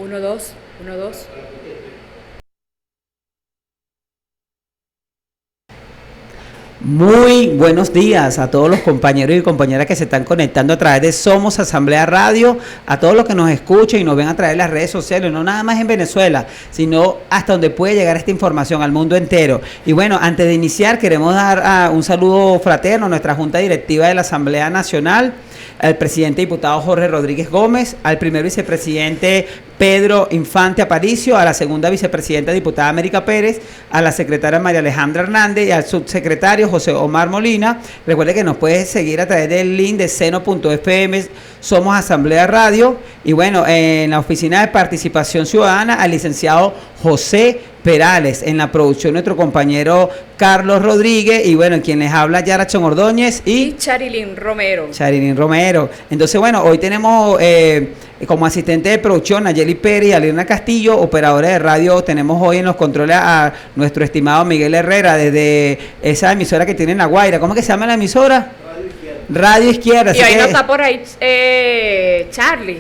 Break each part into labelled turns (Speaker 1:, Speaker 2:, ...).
Speaker 1: Uno, dos, uno, dos.
Speaker 2: Muy buenos días a todos los compañeros y compañeras que se están conectando a través de Somos Asamblea Radio, a todos los que nos escuchan y nos ven a través de las redes sociales, no nada más en Venezuela, sino hasta donde puede llegar esta información, al mundo entero. Y bueno, antes de iniciar queremos dar un saludo fraterno a nuestra Junta Directiva de la Asamblea Nacional, al presidente diputado Jorge Rodríguez Gómez, al primer vicepresidente Pedro Infante Aparicio, a la segunda vicepresidenta diputada América Pérez, a la secretaria María Alejandra Hernández y al subsecretario José Omar Molina. Recuerde que nos puedes seguir a través del link de seno.fm, Somos Asamblea Radio. Y bueno, en la oficina de participación ciudadana, al licenciado José Perales, en la producción nuestro compañero Carlos Rodríguez, y bueno, quien les habla Yarachón Ordóñez y
Speaker 1: Charilyn Romero.
Speaker 2: Charilyn Romero. Entonces bueno, hoy tenemos como asistente de producción a Yeli Pérez y a Lirna Castillo, operadora de radio. Tenemos hoy en los controles a nuestro estimado Miguel Herrera, desde esa emisora que tiene en La Guaira. ¿Cómo que se llama la emisora? Radio Izquierda.
Speaker 1: Y ahí no está por ahí Charlie.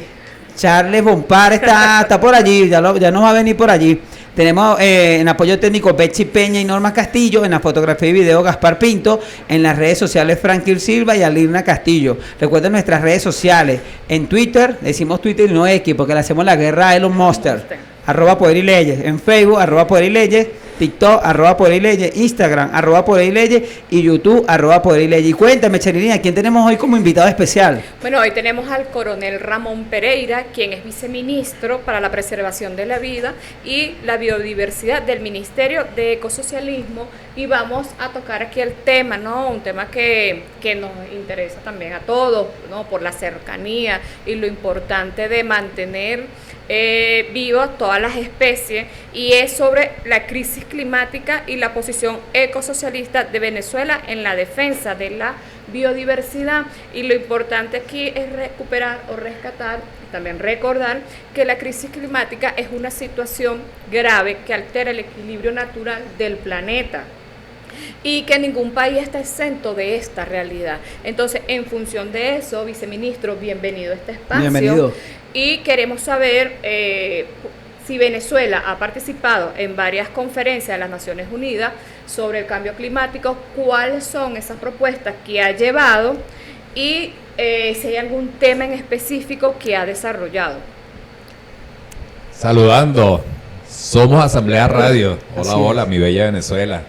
Speaker 2: Charles Bompar está por allí, ya nos va a venir por allí. Tenemos en apoyo técnico Betsy Peña y Norma Castillo, en la fotografía y video Gaspar Pinto, en las redes sociales Franklin Silva y Alirna Castillo. Recuerden nuestras redes sociales, en Twitter, decimos Twitter y no X, porque le hacemos la guerra a Elon Musk, @Poder y Leyes, en Facebook, @Poder y Leyes, TikTok, @Poder y Leyes, Instagram, @Poder y Leyes y YouTube, @Poder y Leyes. Y cuéntame, Charilyn, ¿a quién tenemos hoy como invitado especial?
Speaker 1: Bueno, hoy tenemos al coronel Ramón Pereira, quien es viceministro para la preservación de la vida y la biodiversidad del Ministerio de Ecosocialismo, y vamos a tocar aquí el tema, ¿no? Un tema que nos interesa también a todos, ¿no? Por la cercanía y lo importante de mantener vivas todas las especies, y es sobre la crisis climática y la posición ecosocialista de Venezuela en la defensa de la biodiversidad. Y lo importante aquí es recuperar o rescatar, también recordar que la crisis climática es una situación grave que altera el equilibrio natural del planeta, y que ningún país está exento de esta realidad. Entonces, en función de eso, viceministro, bienvenido a este espacio.
Speaker 2: Bienvenido.
Speaker 1: Y queremos saber si Venezuela ha participado en varias conferencias de las Naciones Unidas sobre el cambio climático, cuáles son esas propuestas que ha llevado y si hay algún tema en específico que ha desarrollado.
Speaker 3: Saludando, somos Asamblea Radio. Hola, hola, mi bella Venezuela.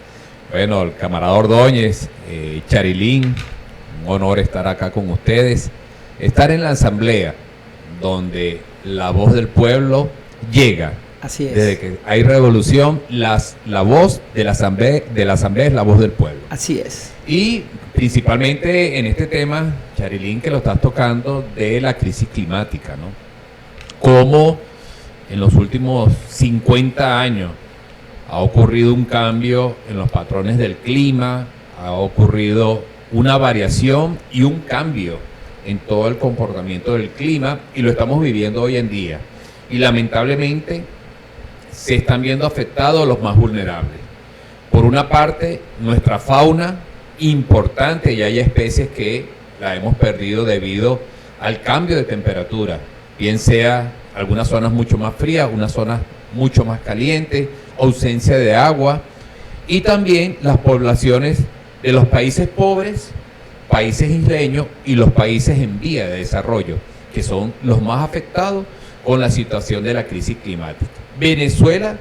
Speaker 3: Bueno, el camarada Ordóñez, Charilyn, un honor estar acá con ustedes. Estar en la Asamblea, donde la voz del pueblo llega.
Speaker 2: Así es.
Speaker 3: Desde que hay revolución, la voz de la Asamblea es la voz del pueblo.
Speaker 2: Así es.
Speaker 3: Y principalmente en este tema, Charilyn, que lo estás tocando, de la crisis climática, ¿no? Cómo en los últimos 50 años ha ocurrido un cambio en los patrones del clima, ha ocurrido una variación y un cambio en todo el comportamiento del clima, y lo estamos viviendo hoy en día. Y lamentablemente se están viendo afectados los más vulnerables. Por una parte, nuestra fauna importante, y hay especies que la hemos perdido debido al cambio de temperatura, bien sea algunas zonas mucho más frías, unas zonas mucho más calientes, ausencia de agua, y también las poblaciones de los países pobres, países isleños y los países en vía de desarrollo, que son los más afectados con la situación de la crisis climática. Venezuela,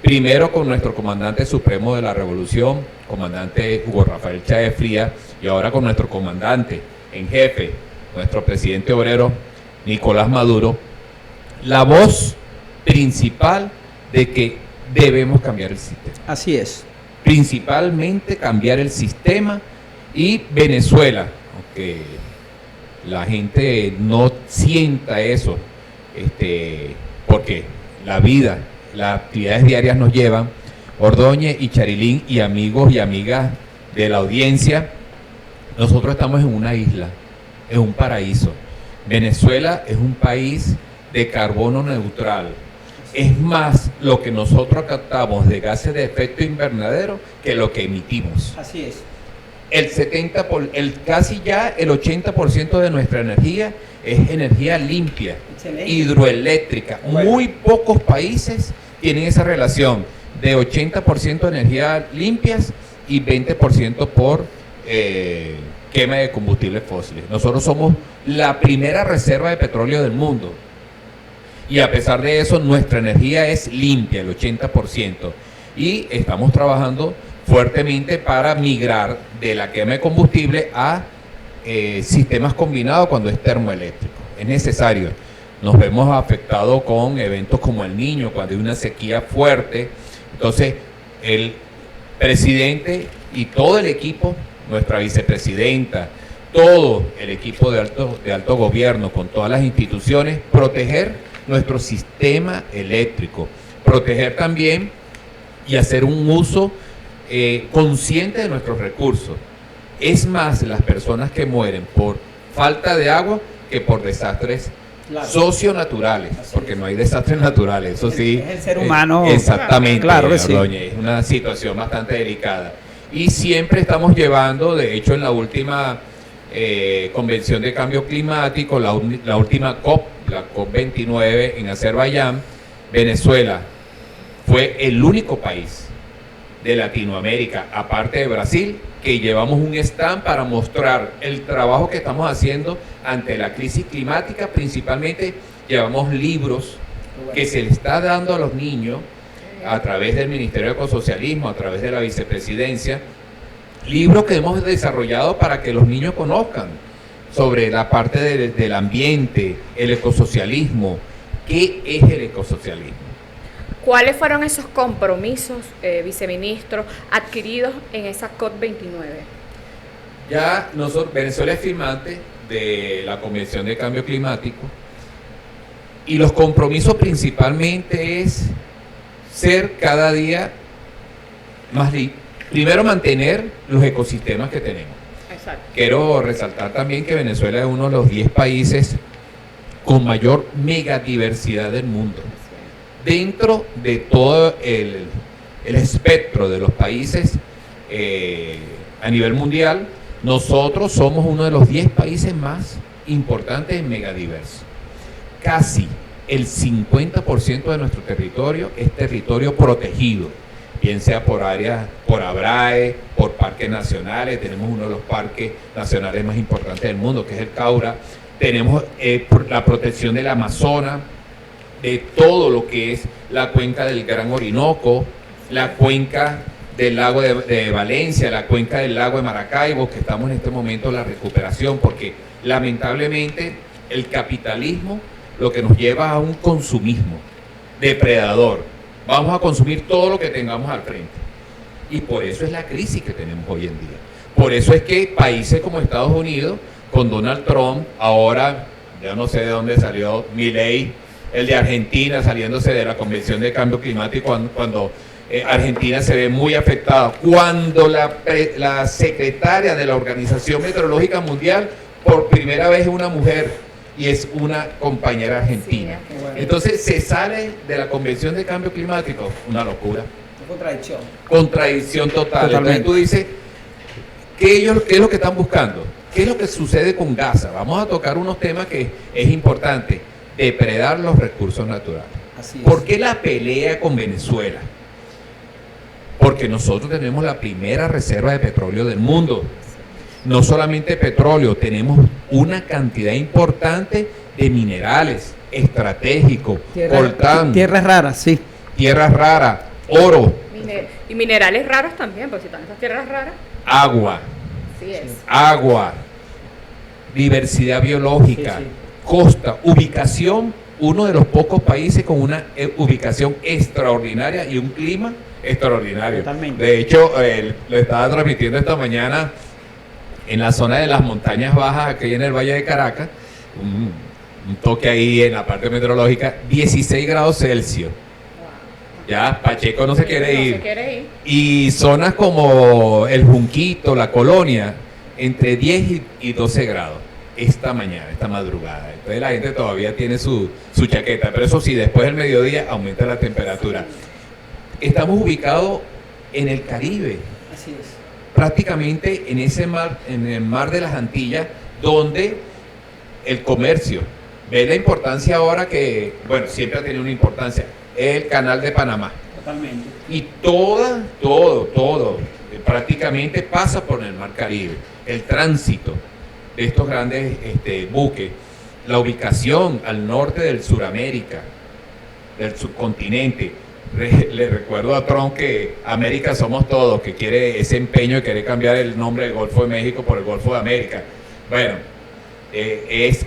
Speaker 3: primero con nuestro comandante supremo de la revolución, comandante Hugo Rafael Chávez Frías, y ahora con nuestro comandante en jefe, nuestro presidente obrero Nicolás Maduro, la voz principal de que debemos cambiar el sistema.
Speaker 2: Así es.
Speaker 3: Principalmente cambiar el sistema, y Venezuela, aunque la gente no sienta eso, porque la vida, las actividades diarias nos llevan, Ordóñez y Charilyn y amigos y amigas de la audiencia, nosotros estamos en una isla, en un paraíso. Venezuela es un país de carbono neutral. Es más lo que nosotros captamos de gases de efecto invernadero que lo que emitimos.
Speaker 2: Así es.
Speaker 3: casi ya el 80% de nuestra energía es energía limpia,
Speaker 2: Excelente.
Speaker 3: hidroeléctrica.
Speaker 2: Bueno.
Speaker 3: Muy pocos países tienen esa relación de 80% de energía limpias y 20% por quema de combustibles fósiles. Nosotros somos la primera reserva de petróleo del mundo. Y a pesar de eso, nuestra energía es limpia, el 80%. Y estamos trabajando fuertemente para migrar de la quema de combustible a sistemas combinados cuando es termoeléctrico. Es necesario. Nos vemos afectados con eventos como el Niño, cuando hay una sequía fuerte. Entonces, el presidente y todo el equipo, nuestra vicepresidenta, todo el equipo de alto gobierno, con todas las instituciones, proteger nuestro sistema eléctrico, proteger también y hacer un uso consciente de nuestros recursos. Es más las personas que mueren por falta de agua que por desastres socionaturales, porque no hay desastres naturales, eso sí.
Speaker 2: Es el ser humano.
Speaker 3: Exactamente,
Speaker 2: Claro que sí.
Speaker 3: Ordóñez, es una situación bastante delicada. Y siempre estamos llevando, de hecho en la última Convención de Cambio Climático, la última COP, la COP29 en Azerbaiyán, Venezuela fue el único país de Latinoamérica, aparte de Brasil, que llevamos un stand para mostrar el trabajo que estamos haciendo ante la crisis climática. Principalmente llevamos libros que se le está dando a los niños a través del Ministerio de Ecosocialismo, a través de la vicepresidencia, libros que hemos desarrollado para que los niños conozcan sobre la parte del ambiente, el ecosocialismo. ¿Qué es el ecosocialismo?
Speaker 1: ¿Cuáles fueron esos compromisos, viceministro, adquiridos en esa COP29?
Speaker 3: Ya Venezuela es firmante de la Convención de Cambio Climático y los compromisos principalmente es ser cada día más limpios. Primero, mantener los ecosistemas que tenemos.
Speaker 1: Exacto.
Speaker 3: Quiero resaltar también que Venezuela es uno de los 10 países con mayor megadiversidad del mundo. Dentro de todo el espectro de los países a nivel mundial, nosotros somos uno de los 10 países más importantes en megadiverso. Casi el 50% de nuestro territorio es territorio protegido, bien sea por áreas, por ABRAE, por parques nacionales. Tenemos uno de los parques nacionales más importantes del mundo, que es el Caura. Tenemos la protección del Amazonas, de todo lo que es la cuenca del Gran Orinoco, la cuenca del lago de Valencia, la cuenca del lago de Maracaibo, que estamos en este momento en la recuperación, porque lamentablemente el capitalismo lo que nos lleva a un consumismo depredador. Vamos a consumir todo lo que tengamos al frente. Y por eso es la crisis que tenemos hoy en día. Por eso es que países como Estados Unidos, con Donald Trump, ahora, ya no sé de dónde salió Milei, el de Argentina, saliéndose de la Convención de Cambio Climático, cuando Argentina se ve muy afectada, cuando la secretaria de la Organización Meteorológica Mundial, por primera vez es una mujer, y es una compañera argentina.
Speaker 1: Sí,
Speaker 2: bueno.
Speaker 3: Entonces se sale de la Convención de Cambio Climático, una locura.
Speaker 2: Contradicción.
Speaker 3: Contradicción total.
Speaker 2: Totalmente.
Speaker 3: Entonces tú dices, ¿qué es lo que están buscando? ¿Qué es lo que sucede con Gaza? Vamos a tocar unos temas que es importante. Depredar los recursos naturales.
Speaker 2: Así es.
Speaker 3: ¿Por qué la pelea con Venezuela? Porque nosotros tenemos la primera reserva de petróleo del mundo. No solamente petróleo, tenemos una cantidad importante de minerales estratégicos, coltán,
Speaker 2: Tierras raras, sí.
Speaker 3: tierras raras, oro,
Speaker 1: Y minerales raros también, porque si están esas tierras raras,
Speaker 3: agua,
Speaker 1: sí es.
Speaker 3: agua, diversidad biológica,
Speaker 2: Sí, sí.
Speaker 3: costa, ubicación, uno de los pocos países con una ubicación extraordinaria y un clima extraordinario.
Speaker 2: Totalmente.
Speaker 3: De hecho, lo estaba transmitiendo esta mañana en la zona de las montañas bajas, aquí en el Valle de Caracas, un toque ahí en la parte meteorológica, 16 grados Celsius. Ya, Pacheco no se quiere ir.
Speaker 1: No se quiere ir.
Speaker 3: Y zonas como el Junquito, la Colonia, entre 10 y 12 grados esta mañana, esta madrugada. Entonces la gente todavía tiene su chaqueta, pero eso sí, después del mediodía aumenta la temperatura. Estamos ubicados en el Caribe.
Speaker 2: Así es.
Speaker 3: prácticamente en ese mar, en el mar de las Antillas, donde el comercio ve la importancia ahora que, bueno, siempre ha tenido una importancia, el canal de Panamá.
Speaker 2: Totalmente.
Speaker 3: Y todo, prácticamente pasa por el mar Caribe. El tránsito de estos grandes buques, la ubicación al norte del Suramérica, del subcontinente. Le recuerdo a Trump que América somos todos, que quiere ese empeño de querer cambiar el nombre del Golfo de México por el Golfo de América. Bueno, es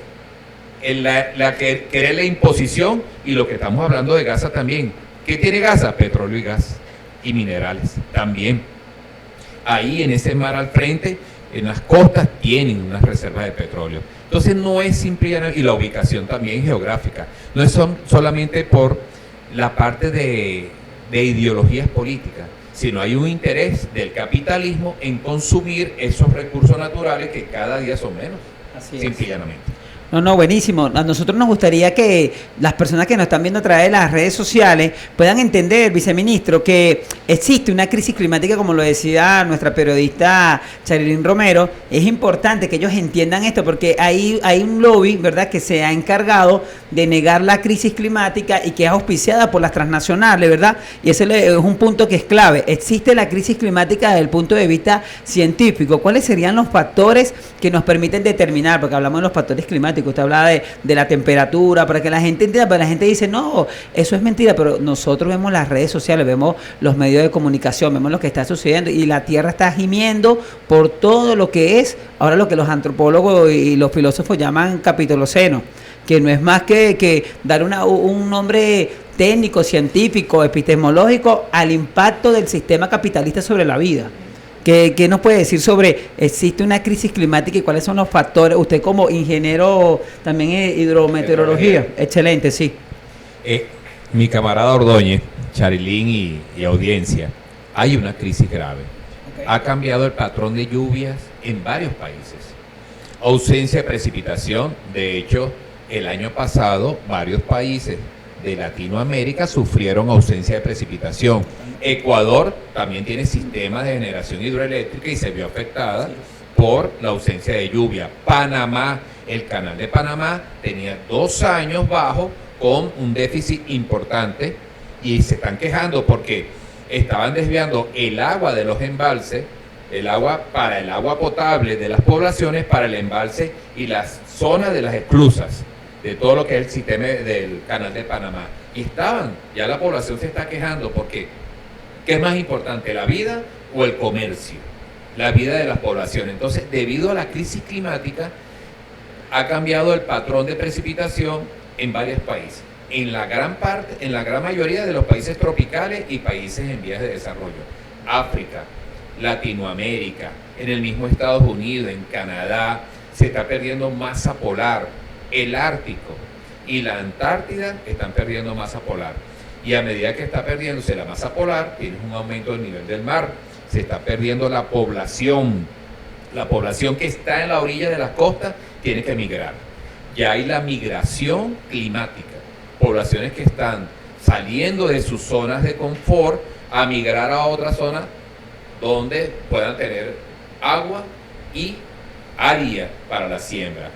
Speaker 3: querer la imposición, y lo que estamos hablando de Gaza también. ¿Qué tiene Gaza? Petróleo y gas y minerales también. Ahí en ese mar al frente, en las costas, tienen unas reservas de petróleo. Entonces no es simple, y la ubicación también geográfica. No es solamente por la parte de ideologías políticas, sino hay un interés del capitalismo en consumir esos recursos naturales que cada día son menos.
Speaker 2: Así
Speaker 3: simple
Speaker 2: es.
Speaker 3: y llanamente.
Speaker 2: No, buenísimo. A nosotros nos gustaría que las personas que nos están viendo a través de las redes sociales puedan entender, viceministro, que existe una crisis climática, como lo decía nuestra periodista Charilyn Romero. Es importante que ellos entiendan esto, porque hay un lobby, ¿verdad?, que se ha encargado de negar la crisis climática y que es auspiciada por las transnacionales, ¿verdad? Y ese es un punto que es clave. Existe la crisis climática desde el punto de vista científico. ¿Cuáles serían los factores que nos permiten determinar? Porque hablamos de los factores climáticos. Usted hablaba de la temperatura, para que la gente entienda, pero la gente dice, no, eso es mentira, pero nosotros vemos las redes sociales, vemos los medios de comunicación, vemos lo que está sucediendo, y la Tierra está gimiendo por todo lo que es, ahora lo que los antropólogos y los filósofos llaman capitoloceno, que no es más que dar un nombre técnico, científico, epistemológico al impacto del sistema capitalista sobre la vida. ¿Qué nos puede decir sobre existe una crisis climática y cuáles son los factores? Usted como ingeniero también en hidrometeorología, excelente, sí.
Speaker 3: Mi camarada Ordóñez, Charilyn y audiencia, hay una crisis grave. Okay. Ha cambiado el patrón de lluvias en varios países. Ausencia de precipitación. De hecho, el año pasado varios países de Latinoamérica sufrieron ausencia de precipitación. Ecuador también tiene sistemas de generación hidroeléctrica y se vio afectada por la ausencia de lluvia. Panamá, el canal de Panamá tenía 2 años bajo con un déficit importante, y se están quejando porque estaban desviando el agua de los embalses, el agua para el agua potable de las poblaciones, para el embalse y las zonas de las esclusas, de todo lo que es el sistema del canal de Panamá. Y ya la población se está quejando porque ¿qué es más importante, la vida o el comercio? La vida de las poblaciones. Entonces, debido a la crisis climática, ha cambiado el patrón de precipitación en varios países. En la gran mayoría de los países tropicales y países en vías de desarrollo. África, Latinoamérica, en el mismo Estados Unidos, en Canadá, se está perdiendo masa polar. El Ártico y la Antártida están perdiendo masa polar. Y a medida que está perdiéndose la masa polar, tienes un aumento del nivel del mar, se está perdiendo la población. La población que está en la orilla de las costas tiene que migrar. Ya hay la migración climática. Poblaciones que están saliendo de sus zonas de confort a migrar a otras zonas donde puedan tener agua y área para la siembra.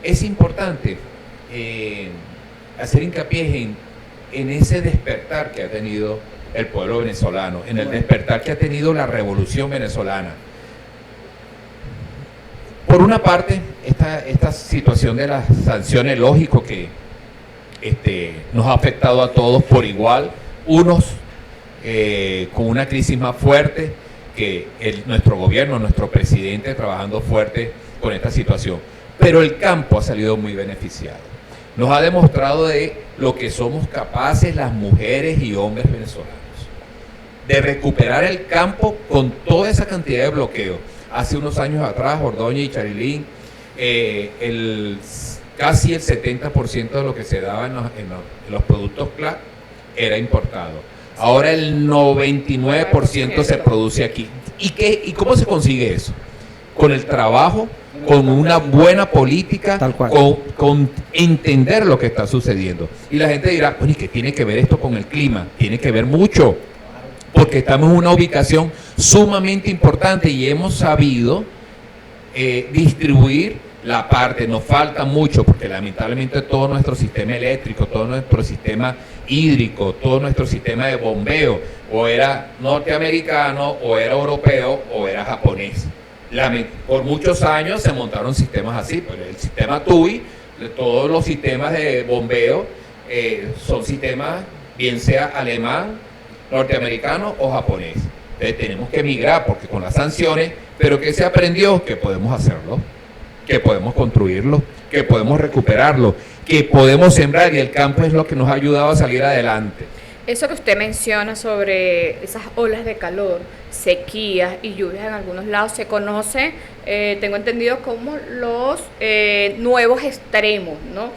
Speaker 3: Es importante hacer hincapié en ese despertar que ha tenido el pueblo venezolano, en el despertar que ha tenido la revolución venezolana. Por una parte, esta situación de las sanciones, lógico que nos ha afectado a todos por igual, unos con una crisis más fuerte que nuestro gobierno, nuestro presidente trabajando fuerte con esta situación. Pero el campo ha salido muy beneficiado. Nos ha demostrado de lo que somos capaces las mujeres y hombres venezolanos, de recuperar el campo con toda esa cantidad de bloqueos. Hace unos años atrás, Ordóñez y Charilyn, casi el 70% de lo que se daba en los productos CLAC era importado. Ahora el 99% se produce aquí. ¿Y cómo se consigue eso? Con el trabajo, con una buena política, con entender lo que está sucediendo. Y la gente dirá, bueno, ¿y qué tiene que ver esto con el clima? Tiene que ver mucho, porque estamos en una ubicación sumamente importante y hemos sabido distribuir la parte. Nos falta mucho porque lamentablemente todo nuestro sistema eléctrico, todo nuestro sistema hídrico, todo nuestro sistema de bombeo o era norteamericano o era europeo o era japonés. Por muchos años se montaron sistemas así, pero el sistema TUI, todos los sistemas de bombeo son sistemas bien sea alemán, norteamericano o japonés. Entonces tenemos que migrar porque con las sanciones, pero ¿qué se aprendió? Que podemos hacerlo, que podemos construirlo, que podemos recuperarlo, que podemos sembrar y el campo es lo que nos ha ayudado a salir adelante.
Speaker 1: Eso que usted menciona sobre esas olas de calor, sequías y lluvias en algunos lados se conoce, tengo entendido, como los nuevos extremos, ¿no?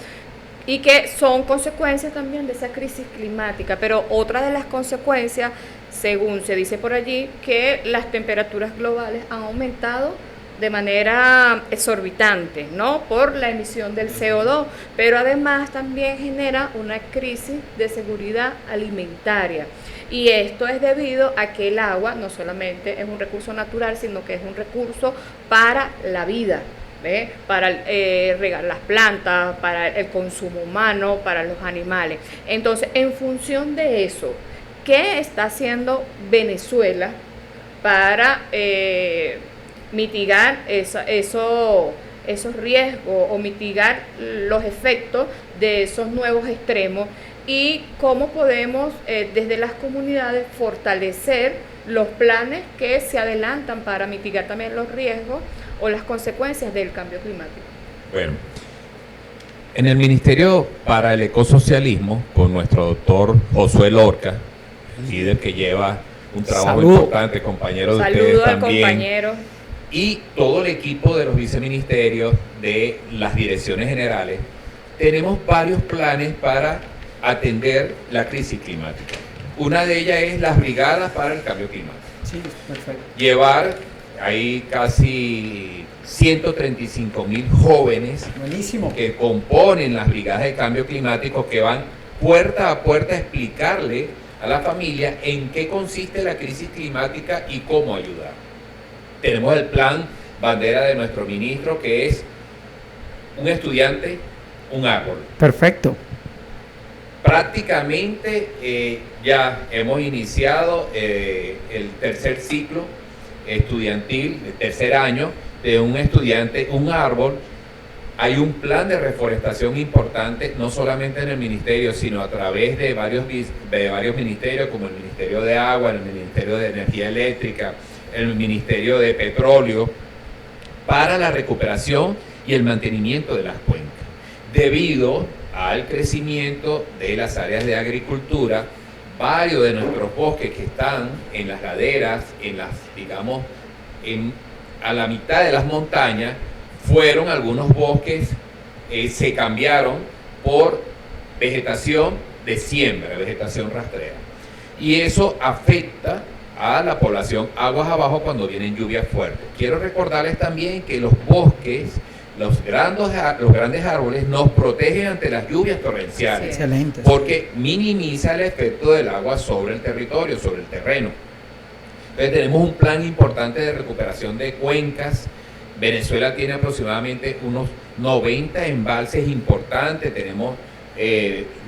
Speaker 1: Y que son consecuencias también de esa crisis climática, pero otra de las consecuencias, según se dice por allí, que las temperaturas globales han aumentado de manera exorbitante, ¿no? Por la emisión del CO2, pero además también genera una crisis de seguridad alimentaria. Y esto es debido a que el agua no solamente es un recurso natural, sino que es un recurso para la vida, ¿ve? Para regar las plantas, para el consumo humano, para los animales. Entonces, en función de eso, ¿qué está haciendo Venezuela para mitigar esos riesgos o mitigar los efectos de esos nuevos extremos? Y cómo podemos desde las comunidades fortalecer los planes que se adelantan para mitigar también los riesgos o las consecuencias del cambio climático.
Speaker 3: Bueno, en el Ministerio para el Ecosocialismo, con nuestro doctor Josué Lorca, líder que lleva un trabajo importante, compañero de ustedes también.
Speaker 1: Saludos al compañero.
Speaker 3: Y todo el equipo de los viceministerios, de las direcciones generales, tenemos varios planes para atender la crisis climática. Una de ellas es las brigadas para el cambio climático.
Speaker 2: Sí, perfecto.
Speaker 3: Llevar ahí casi 135.000 jóvenes.
Speaker 2: Buenísimo.
Speaker 3: Que componen las brigadas de cambio climático, que van puerta a puerta a explicarle a la familia en qué consiste la crisis climática y cómo ayudar. Tenemos el plan bandera de nuestro ministro, que es un estudiante, un árbol.
Speaker 2: Perfecto.
Speaker 3: Prácticamente ya hemos iniciado el tercer ciclo estudiantil, el tercer año de un estudiante, un árbol. Hay un plan de reforestación importante, no solamente en el ministerio, sino a través de varios ministerios, como el Ministerio de Agua, el Ministerio de Energía Eléctrica, el Ministerio de Petróleo, para la recuperación y el mantenimiento de las cuencas. Debido al crecimiento de las áreas de agricultura, varios de nuestros bosques que están en las laderas, digamos, a la mitad de las montañas, fueron algunos bosques, se cambiaron por vegetación de siembra, vegetación rastrera. Y eso afecta a la población aguas abajo cuando vienen lluvias fuertes. Quiero recordarles también que los bosques, los grandes árboles nos protegen ante las lluvias torrenciales.
Speaker 2: Excelente.
Speaker 3: Porque minimiza el efecto del agua sobre el territorio, sobre el terreno. Entonces tenemos un plan importante de recuperación de cuencas. Venezuela tiene aproximadamente unos 90 embalses importantes. Tenemos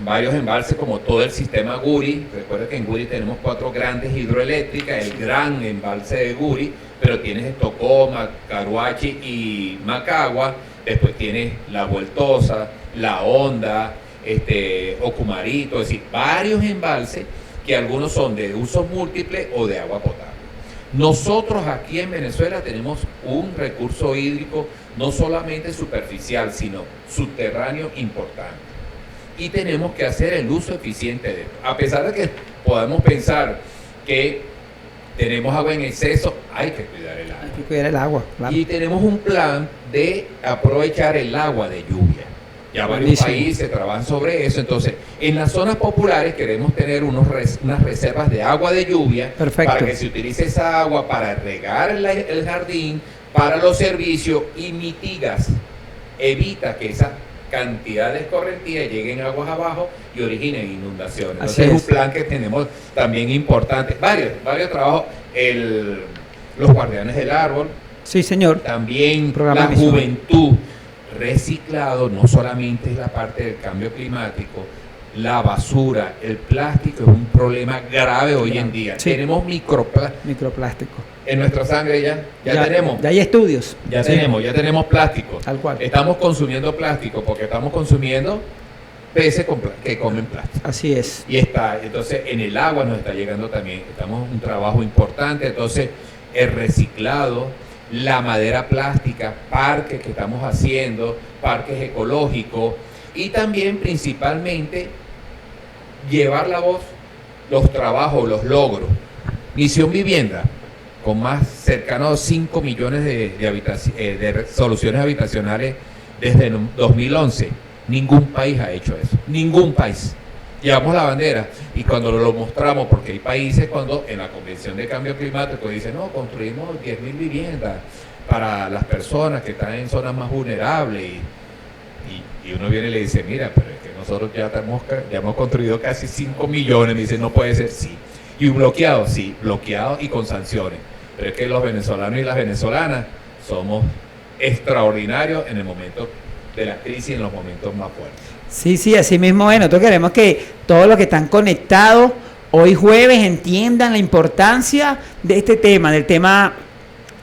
Speaker 3: varios embalses como todo el sistema Guri. Recuerda que en Guri tenemos 4 grandes hidroeléctricas, el gran embalse de Guri, pero tienes Tocoma, Caruachi y Macagua. Después tienes La Vueltosa, La Honda, Ocumarito, es decir, varios embalses que algunos son de uso múltiple o de agua potable. Nosotros aquí en Venezuela tenemos un recurso hídrico no solamente superficial, sino subterráneo importante. Y tenemos que hacer el uso eficiente de esto. A pesar de que podemos pensar que tenemos agua en exceso, hay que cuidar el agua.
Speaker 2: Hay que cuidar el agua, claro.
Speaker 3: Y tenemos un plan de aprovechar el agua de lluvia. Ya varios países trabajan sobre eso. Entonces, en las zonas populares queremos tener unas reservas de agua de lluvia.
Speaker 2: Perfecto.
Speaker 3: Para que se utilice esa agua para regar el jardín, para los servicios, y evita que esa cantidad de escorrentía, lleguen aguas abajo y originen inundaciones.
Speaker 2: Así
Speaker 3: Entonces es
Speaker 2: es.
Speaker 3: un plan que tenemos también importante, varios trabajos, los guardianes del árbol,
Speaker 2: Sí, señor.
Speaker 3: también
Speaker 2: Programa
Speaker 3: la
Speaker 2: Misión.
Speaker 3: juventud, reciclado, no solamente es la parte del cambio climático, la basura, el plástico es un problema grave hoy en día.
Speaker 2: Sí.
Speaker 3: Tenemos
Speaker 2: Microplástico.
Speaker 3: en nuestra sangre ya tenemos.
Speaker 2: Ya hay estudios.
Speaker 3: Ya
Speaker 2: Sí,
Speaker 3: tenemos plástico.
Speaker 2: Tal cual.
Speaker 3: Estamos consumiendo plástico porque estamos consumiendo peces que comen plástico.
Speaker 2: Así es.
Speaker 3: Y entonces en el agua nos está llegando también. Estamos en un trabajo importante. Entonces, el reciclado, la madera plástica, parques que estamos haciendo, parques ecológicos y también principalmente llevar la voz, los trabajos, los logros. Misión Vivienda, con más cercano a 5 millones de soluciones habitacionales desde 2011. Ningún país ha hecho eso, ningún país. Llevamos la bandera y cuando lo mostramos, porque hay países cuando en la Convención de Cambio Climático dicen, no, construimos 10.000 viviendas para las personas que están en zonas más vulnerables y uno viene y le dice, mira, pero es que nosotros ya hemos construido casi 5 millones, me dice, no puede ser, sí. Y bloqueado, sí, bloqueado y con sanciones. Pero es que los venezolanos y las venezolanas somos extraordinarios en el momento de la crisis, en los momentos más fuertes.
Speaker 2: Sí, sí, así mismo. Bueno, nosotros queremos que todos los que están conectados hoy jueves entiendan la importancia de este tema, del tema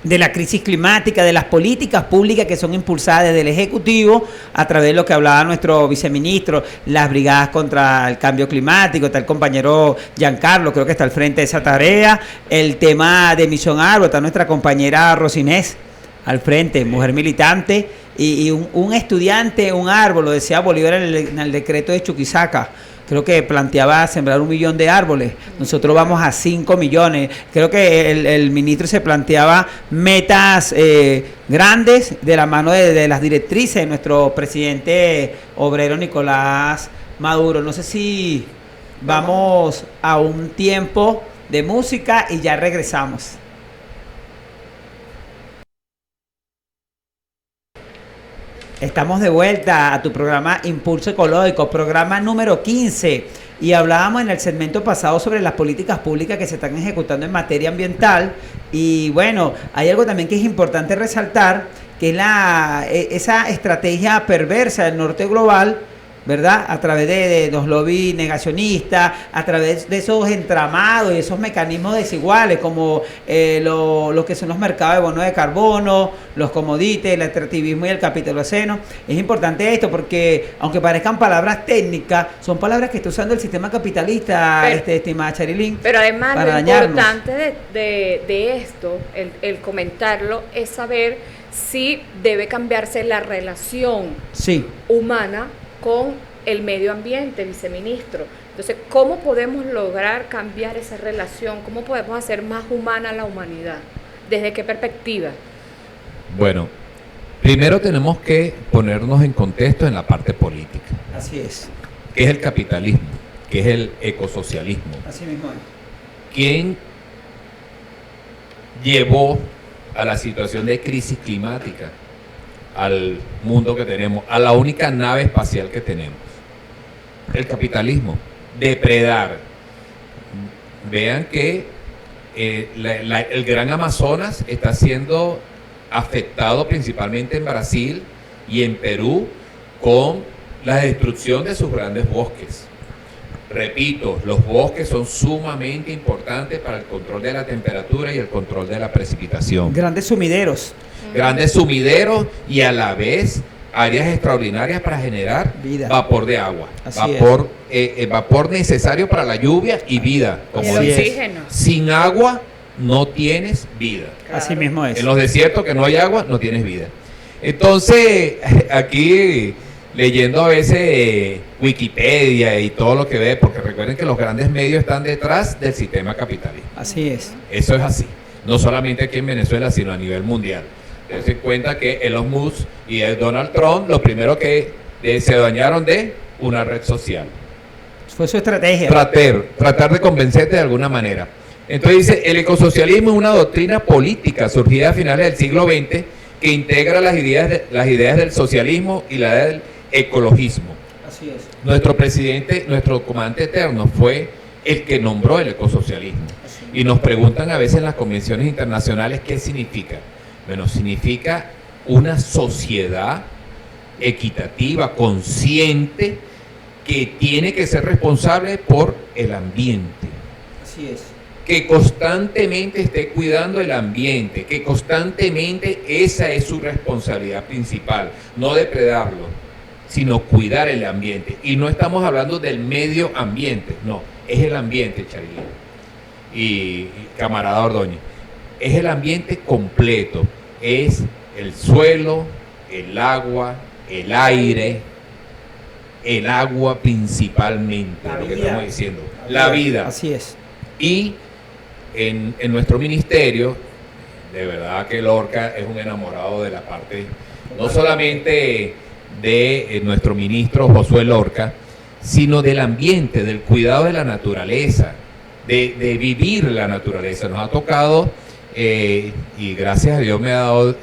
Speaker 2: de la crisis climática, de las políticas públicas que son impulsadas desde el Ejecutivo a través de lo que hablaba nuestro viceministro, las brigadas contra el cambio climático, está el compañero Giancarlo, creo que está al frente de esa tarea, el tema de Misión Árbol, está nuestra compañera Rosinés al frente, mujer militante, y un estudiante, un árbol, lo decía Bolívar en el decreto de Chuquisaca. Creo que planteaba sembrar 1 millón de árboles. Nosotros vamos a 5 millones. Creo que el ministro se planteaba metas grandes de la mano de las directrices de nuestro presidente obrero Nicolás Maduro. No sé si vamos a un tiempo de música y ya regresamos. Estamos de vuelta a tu programa Impulso Ecológico, programa número 15, y hablábamos en el segmento pasado sobre las políticas públicas que se están ejecutando en materia ambiental, y bueno, hay algo también que es importante resaltar, que es esa estrategia perversa del norte global, ¿verdad? A través de los lobbies negacionistas, a través de esos entramados y esos mecanismos desiguales, como lo que son los mercados de bonos de carbono, los commodities, el extractivismo y el capitalismo. Es importante esto porque, aunque parezcan palabras técnicas, son palabras que está usando el sistema capitalista, estimada Charilín.
Speaker 1: Pero además
Speaker 2: para
Speaker 1: lo
Speaker 2: dañarnos.
Speaker 1: importante de esto, el comentarlo, es saber si debe cambiarse la relación
Speaker 2: Sí.
Speaker 1: humana con el medio ambiente, viceministro. Entonces, ¿cómo podemos lograr cambiar esa relación? ¿Cómo podemos hacer más humana la humanidad? ¿Desde qué perspectiva?
Speaker 3: Bueno, primero tenemos que ponernos en contexto en la parte política.
Speaker 2: Así es.
Speaker 3: ¿Qué es el capitalismo? ¿Qué es el ecosocialismo?
Speaker 2: Así mismo es.
Speaker 3: ¿Quién llevó a la situación de crisis climática al mundo que tenemos, a la única nave espacial que tenemos? El capitalismo, depredar. Vean que el gran Amazonas está siendo afectado principalmente en Brasil y en Perú con la destrucción de sus grandes bosques. Repito, los bosques son sumamente importantes para el control de la temperatura y el control de la precipitación.
Speaker 2: Grandes sumideros.
Speaker 3: Grandes sumideros y a la vez áreas extraordinarias para generar
Speaker 2: Vida.
Speaker 3: vapor de agua,
Speaker 2: Así
Speaker 3: vapor necesario para la lluvia y vida. Como
Speaker 1: El
Speaker 2: Así es.
Speaker 1: oxígeno.
Speaker 3: sin agua no tienes vida.
Speaker 1: Claro.
Speaker 2: Así mismo es.
Speaker 3: En los desiertos que no hay agua no tienes vida. Entonces, aquí leyendo a veces Wikipedia y todo lo que ve, porque recuerden que los grandes medios están detrás del sistema capitalista.
Speaker 2: Así es.
Speaker 3: Eso es así, no solamente aquí en Venezuela, sino a nivel mundial. Dense cuenta que Elon Musk y Donald Trump, lo primero que se dañaron de una red social.
Speaker 2: Fue su estrategia.
Speaker 3: Tratar de convencerte de alguna manera. Entonces dice, el ecosocialismo es una doctrina política surgida a finales del siglo XX que integra las ideas del socialismo y la del ecologismo.
Speaker 2: Así es.
Speaker 3: Nuestro presidente, nuestro comandante eterno fue el que nombró el ecosocialismo. Y nos preguntan a veces en las convenciones internacionales qué significa. Bueno, significa una sociedad equitativa, consciente, que tiene que ser responsable por el ambiente.
Speaker 2: Así es.
Speaker 3: Que constantemente esté cuidando el ambiente, que constantemente esa es su responsabilidad principal, no depredarlo, sino cuidar el ambiente. Y no estamos hablando del medio ambiente, no, es el ambiente, Charilín y camarada Ordóñez, es el ambiente completo, es el suelo, el agua, el aire, el agua principalmente, lo que estamos diciendo, la vida.
Speaker 2: Así es.
Speaker 3: Y en nuestro ministerio, de verdad que Lorca es un enamorado de la parte, no solamente de nuestro ministro Josué Lorca, sino del ambiente, del cuidado de la naturaleza, de vivir la naturaleza. Nos ha tocado, y gracias a Dios me ha dado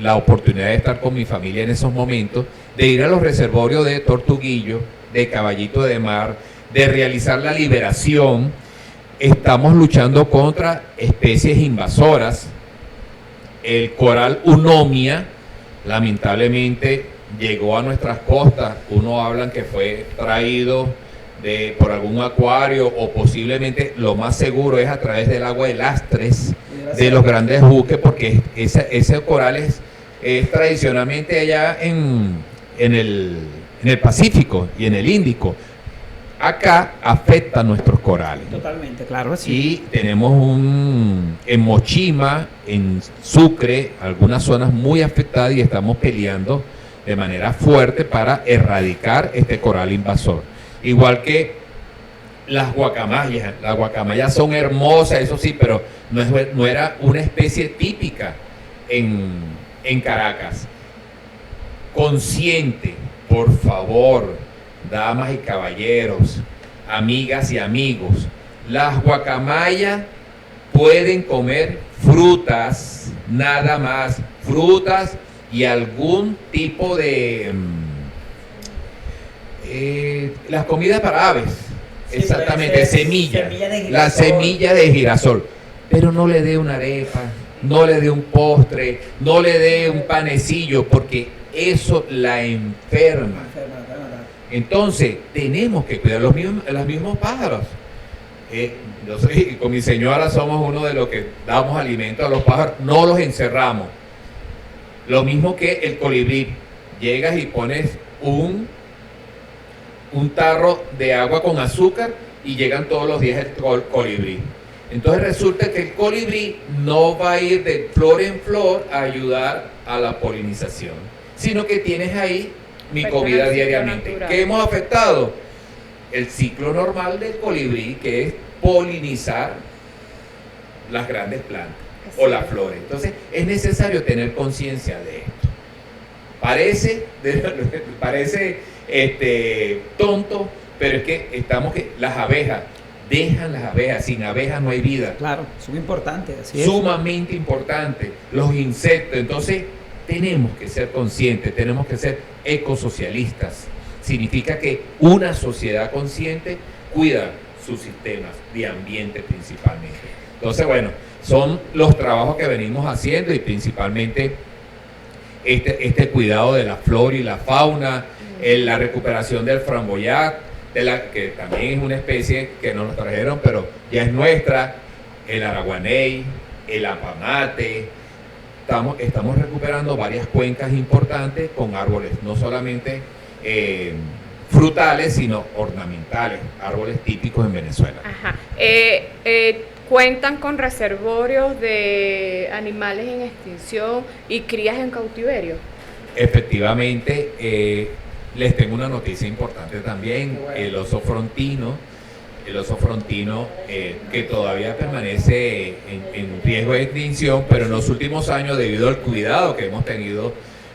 Speaker 3: la oportunidad de estar con mi familia en esos momentos, de ir a los reservorios de Tortuguillo, de Caballito de Mar, de realizar la liberación. Estamos luchando contra especies invasoras. El coral Unomia, lamentablemente, llegó a nuestras costas. Uno hablan que fue traído por algún acuario, o posiblemente lo más seguro es a través del agua de lastres de los grandes buques, porque ese coral es tradicionalmente allá en el Pacífico y en el Índico. Acá afecta a nuestros corales.
Speaker 2: Totalmente, claro. Sí.
Speaker 3: Y tenemos en Mochima, en Sucre, algunas zonas muy afectadas, y estamos peleando de manera fuerte para erradicar este coral invasor. Igual que las guacamayas son hermosas, eso sí, pero no era una especie típica en Caracas. Consciente, por favor, damas y caballeros, amigas y amigos, las guacamayas pueden comer frutas, nada más, frutas y algún tipo de las comidas para aves, sí, exactamente, semilla la semilla de girasol, pero no le dé una arepa, no le dé un postre, no le dé un panecillo, porque eso la enferma. Entonces tenemos que cuidar los mismos pájaros. Yo soy, con mi señora somos uno de los que damos alimento a los pájaros, no los encerramos. Lo mismo que el colibrí. Llegas y pones un tarro de agua con azúcar y llegan todos los días el colibrí. Entonces resulta que el colibrí no va a ir de flor en flor a ayudar a la polinización, sino que tienes ahí mi comida diariamente. Natural. ¿Qué hemos afectado? El ciclo normal del colibrí, que es polinizar las grandes plantas o las flores. Entonces es necesario tener conciencia de esto. Parece tonto, pero es que las abejas, dejan las abejas, sin abejas no hay vida.
Speaker 2: Claro, son importantes, así
Speaker 3: es. Sumamente importantes, los insectos. Entonces tenemos que ser conscientes, tenemos que ser ecosocialistas. Significa que una sociedad consciente cuida sus sistemas de ambiente principalmente. Entonces, bueno, son los trabajos que venimos haciendo, y principalmente este cuidado de la flora y la fauna, la recuperación del framboyat, que también es una especie que no nos trajeron, pero ya es nuestra, el araguaney, el apamate. Estamos recuperando varias cuencas importantes con árboles, no solamente frutales, sino ornamentales, árboles típicos en Venezuela.
Speaker 1: Ajá. ¿Cuentan con reservorios de animales en extinción y crías en cautiverio?
Speaker 3: Efectivamente, les tengo una noticia importante también. El oso frontino, que todavía permanece en riesgo de extinción, pero en los últimos años, debido al cuidado que hemos tenido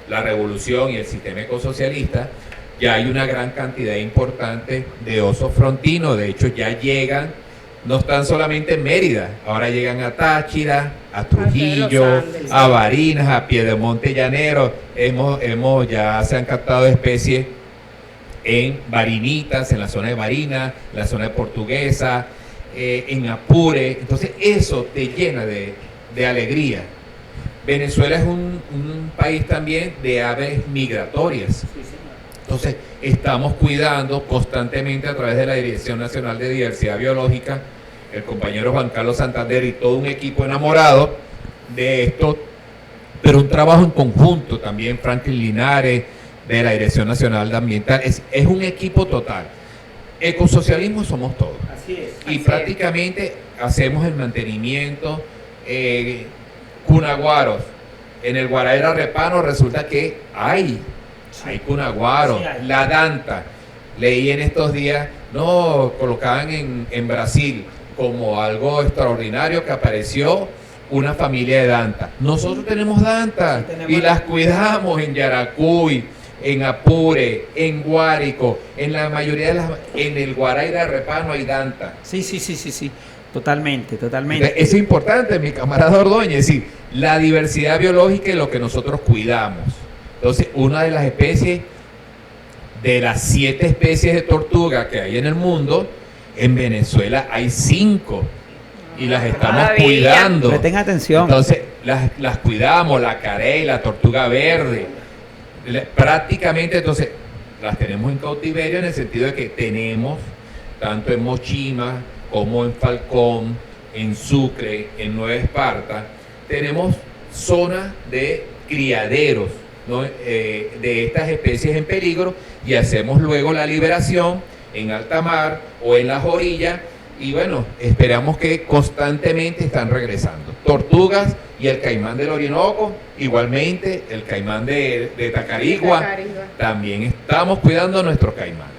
Speaker 3: la revolución y el sistema ecosocialista, ya hay una gran cantidad importante de osos frontinos. De hecho, ya llegan, no están solamente en Mérida, ahora llegan a Táchira, a Trujillo, a Barinas, a Piedemonte Llanero. Ya se han captado especies en Barinitas, en la zona de Barina, la zona de Portuguesa, en Apure. Entonces eso te llena de alegría. Venezuela es un país también de aves migratorias. Entonces estamos cuidando constantemente a través de la Dirección Nacional de Diversidad Biológica, el compañero Juan Carlos Santander y todo un equipo enamorado de esto, pero un trabajo en conjunto también, Franklin Linares, de la Dirección Nacional de Ambiental, es un equipo total. Ecosocialismo somos todos.
Speaker 2: Así es.
Speaker 3: Y prácticamente hacemos el mantenimiento, cunaguaros. En el Guaraíra Repano resulta que hay cunaguaros,
Speaker 2: Sí, hay.
Speaker 3: la danta. Leí en estos días, no, colocaban en Brasil como algo extraordinario que apareció una familia de danta. Nosotros tenemos danta
Speaker 2: Sí, tenemos
Speaker 3: y las
Speaker 2: danta.
Speaker 3: cuidamos en Yaracuy, en Apure, en Guárico, en la mayoría de en el Guaraíra Repano hay danta.
Speaker 2: Sí. Totalmente.
Speaker 3: Entonces, es importante, mi camarada Ordóñez, es decir, la diversidad biológica es lo que nosotros cuidamos. Entonces, una de las especies, de las 7 especies de tortuga que hay en el mundo, en Venezuela hay 5 y las estamos
Speaker 1: Maravilla.
Speaker 3: cuidando.
Speaker 2: Presten atención.
Speaker 3: Entonces, las cuidamos, la carey, la tortuga verde, prácticamente, entonces, las tenemos en cautiverio en el sentido de que tenemos, tanto en Mochima, como en Falcón, en Sucre, en Nueva Esparta, tenemos zonas de criaderos, ¿no? De estas especies en peligro, y hacemos luego la liberación en alta mar o en las orillas, y bueno, esperamos que constantemente están regresando. Tortugas y el caimán del Orinoco, igualmente el caimán de Tacarigua, también estamos cuidando nuestros caimanes.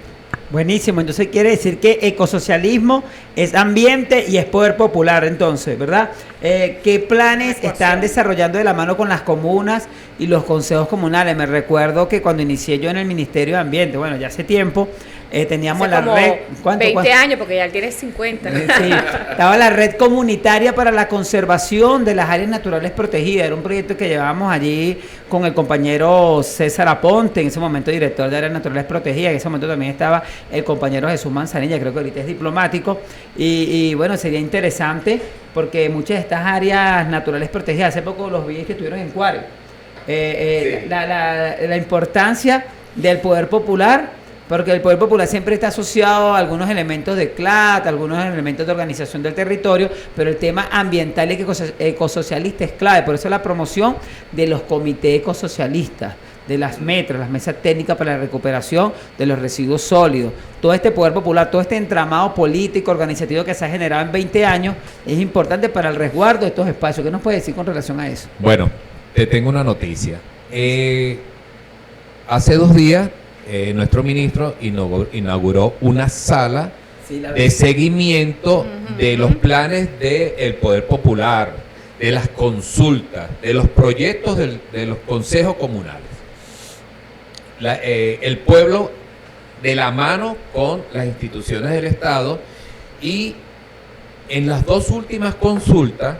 Speaker 2: Buenísimo, entonces quiere decir que ecosocialismo es ambiente y es poder popular, entonces, ¿verdad? ¿Qué planes están desarrollando de la mano con las comunas y los consejos comunales? Me recuerdo que cuando inicié yo en el Ministerio de Ambiente, bueno, ya hace tiempo, teníamos
Speaker 1: Hace
Speaker 2: la
Speaker 1: como
Speaker 2: red...
Speaker 1: 20 años, porque ya él tiene 50.
Speaker 2: Sí, estaba la red comunitaria para la conservación de las áreas naturales protegidas. Era un proyecto que llevábamos allí con el compañero César Aponte, en ese momento director de áreas naturales protegidas. En ese momento también estaba el compañero Jesús Manzanilla, creo que ahorita es diplomático. Y bueno, sería interesante porque muchas de estas áreas naturales protegidas, hace poco los vi que estuvieron en Cuare.
Speaker 3: Sí.
Speaker 2: La importancia del poder popular, porque el poder popular siempre está asociado a algunos elementos de CLAT, algunos elementos de organización del territorio, pero el tema ambiental y ecosocialista es clave. Por eso la promoción de los comités ecosocialistas, de las METRAS, las mesas técnicas para la recuperación de los residuos sólidos. Todo este poder popular, todo este entramado político, organizativo que se ha generado en 20 años, es importante para el resguardo de estos espacios. ¿Qué nos puede decir con relación a eso?
Speaker 3: Bueno, te tengo una noticia. Hace 2 días, nuestro ministro inauguró una sala de seguimiento de los planes del poder popular, de las consultas, de los proyectos de los consejos comunales. El pueblo de la mano con las instituciones del Estado, y en las 2 últimas consultas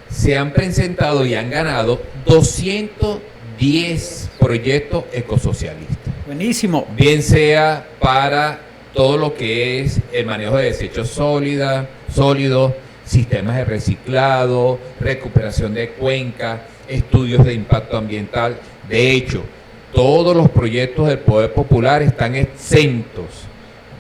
Speaker 3: se han presentado y han ganado 210 proyectos ecosocialistas.
Speaker 2: Buenísimo.
Speaker 3: Bien sea para todo lo que es el manejo de desechos sólidos, sistemas de reciclado, recuperación de cuencas, estudios de impacto ambiental. De hecho, todos los proyectos del Poder Popular están exentos